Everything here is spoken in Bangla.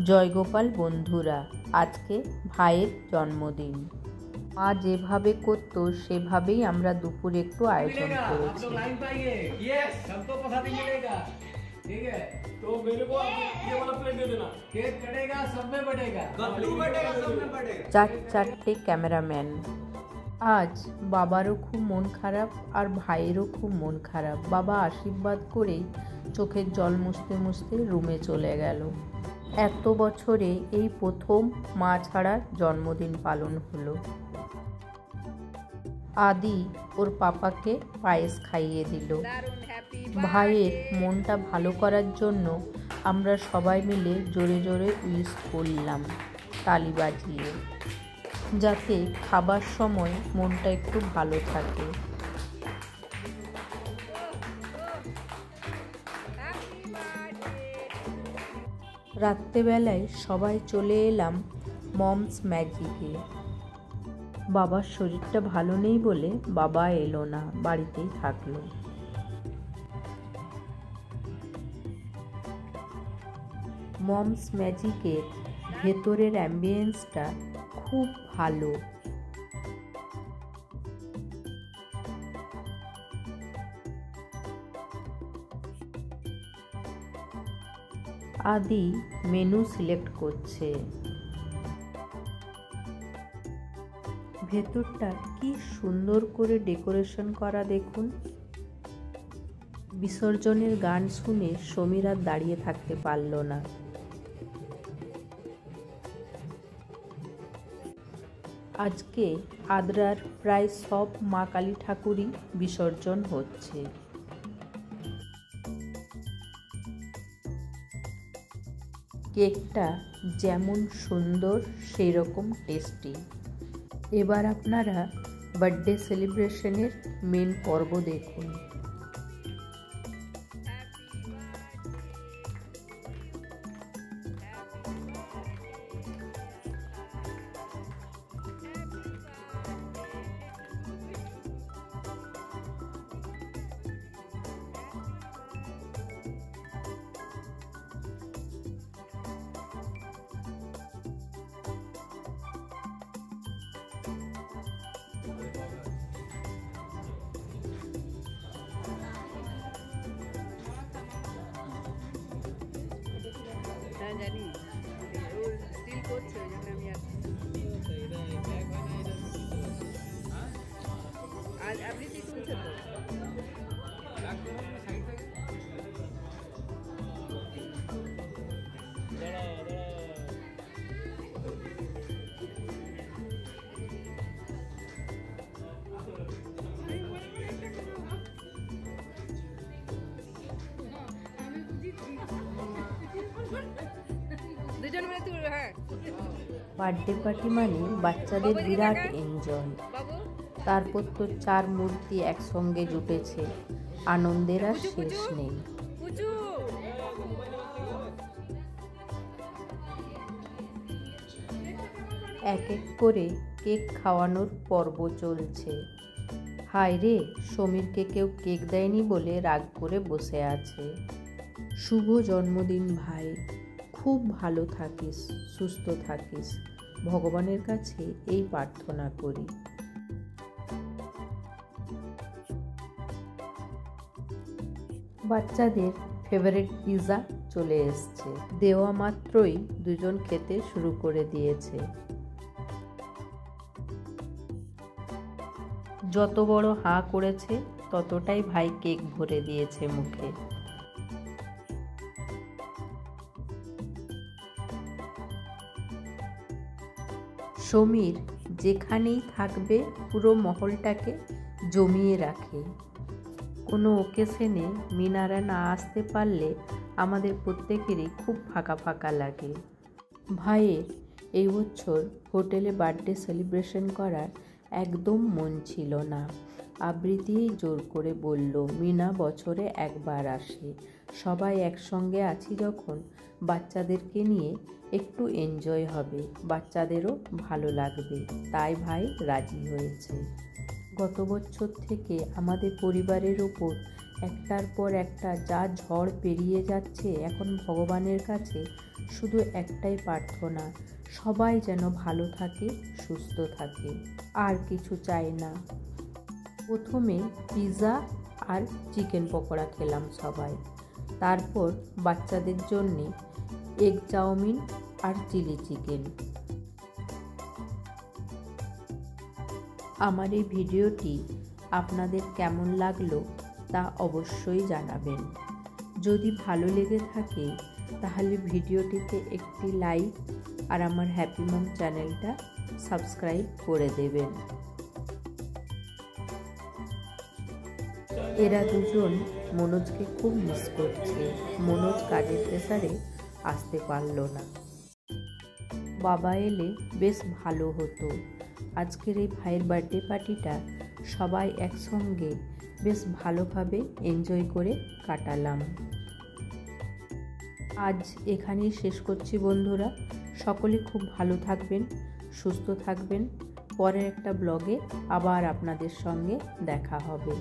জয়গোপাল বন্ধুরা, আজকে ভাইয়ের জন্মদিন। মা যেভাবে করতো সেভাবেই আমরা দুপুরে একটু আয়োজন করেছি। চারটে ক্যামেরাম্যান। আজ বাবারও খুব মন খারাপ আর ভাইয়েরও খুব মন খারাপ। বাবা আশীর্বাদ করেই চোখের জল মুছতে মুছতে রুমে চলে গেল। এত বছরে এই প্রথম মা ছাড়া জন্মদিন পালন হলো। আদি ওর পাপাকে পায়েস খাইয়ে দিল। ভাইয়ের মনটা ভালো করার জন্য আমরা সবাই মিলে জোরে জোরে উইশ করলাম তালি বাজিয়ে, যাতে খাবার সময় মনটা একটু ভালো থাকে। রাত্রেবেলায় সবাই চলে এলাম মমস ম্যাজিকে। বাবার শরীরটা ভালো নেই বলে বাবা এলো না, বাড়িতেই থাকলো। মমস ম্যাজিকের ভেতরের অ্যাম্বিয়েন্সটা খুব ভালো। আদি মেনু সিলেক্ট করছে। ভেতরটা কি সুন্দর করে ডেকোরেশন করা দেখুন। বিসর্জনের গান শুনে সমীর আর দাঁড়িয়ে থাকতে পারল না। আজকে আদ্রার প্রায় সব মা কালী ঠাকুরই বিসর্জন হচ্ছে। কেকটা যেমন সুন্দর সেই রকম টেস্টি। এবার আপনারা বার্থডে সেলিব্রেশনের মেন পর্ব দেখুন। জানি ও স্টিল করছে, ওই জন্য আমি আর আবৃত্তি তুলছে তো। বার্থডে পার্টি মানে বাচ্চাদের বিরাট এনজয়। তারপর তো 4 মূর্তি একসঙ্গে জুটেছে, আনন্দের আর শেষ নেই। এক এক করে কেক খাওয়ানোর পর্ব চলছে। হায় রে, সমীরকে কেউ কেক দেয়নি বলে রাগ করে বসে আছে। শুভ জন্মদিন ভাই, খুব ভালো থাকিস, সুস্থ থাকিস, ভগবানের কাছে এই প্রার্থনা করি। বাচ্চাদের ফেভারিট পিৎজা চলে এসছে। দেওয়া মাত্রই দুজন খেতে শুরু করে দিয়েছে। যত বড় হাঁ করেছে ততটাই ভাই কেক ভরে দিয়েছে মুখে। সমীর যেখানেই থাকবে পুরো মহলটাকে জমিয়ে রাখে। কোনো ওকেশনে মিনারা না আসতে পারলে আমাদের প্রত্যেকেরই খুব ফাঁকা ফাঁকা লাগে। ভাইয়ের এই বছর হোটেলে বার্থডে সেলিব্রেশন করার একদম মন ছিল না। আবৃত্তিই জোর করে বলল মিনা বছরে একবার আসে, সবাই একসঙ্গে আছি যখন বাচ্চাদেরকে নিয়ে একটু এনজয় হবে, বাচ্চাদেরও ভালো লাগবে, তাই ভাই রাজি হয়েছে। গত বছর থেকে আমাদের পরিবারের ওপর একটার পর একটা যা ঝড় পেরিয়ে যাচ্ছে, এখন ভগবানের কাছে শুধু একটাই প্রার্থনা, সবাই যেন ভালো থাকে, সুস্থ থাকে, আর কিছু চাই না। প্রথমে পিৎজা আর চিকেন পকোড়া খেলাম সবাই, তারপর বাচ্চাদের জন্যে এগ চাউমিন আর চিলি চিকেন। আমার এই ভিডিওটি আপনাদের কেমন লাগলো তা অবশ্যই জানাবেন। যদি ভালো লেগে থাকে তাহলে ভিডিওটিতে একটি লাইক আর আমার হ্যাপি মম চ্যানেলটা সাবস্ক্রাইব করে দেবেন। এরা দুজন মনোজকে খুব মিস করছে। মনোজ কাজের প্রেসারে আসতে পারল না। বাবা এলে বেশ ভালো হতো। আজকের এই ভাইয়ের বার্থডে পার্টিটা সবাই একসঙ্গে বেশ ভালোভাবে এনজয় করে কাটালাম। আজ এখানেই শেষ করছি বন্ধুরা। সকলে খুব ভালো থাকবেন, সুস্থ থাকবেন। পরের একটা ব্লগে আবার আপনাদের সঙ্গে দেখা হবে।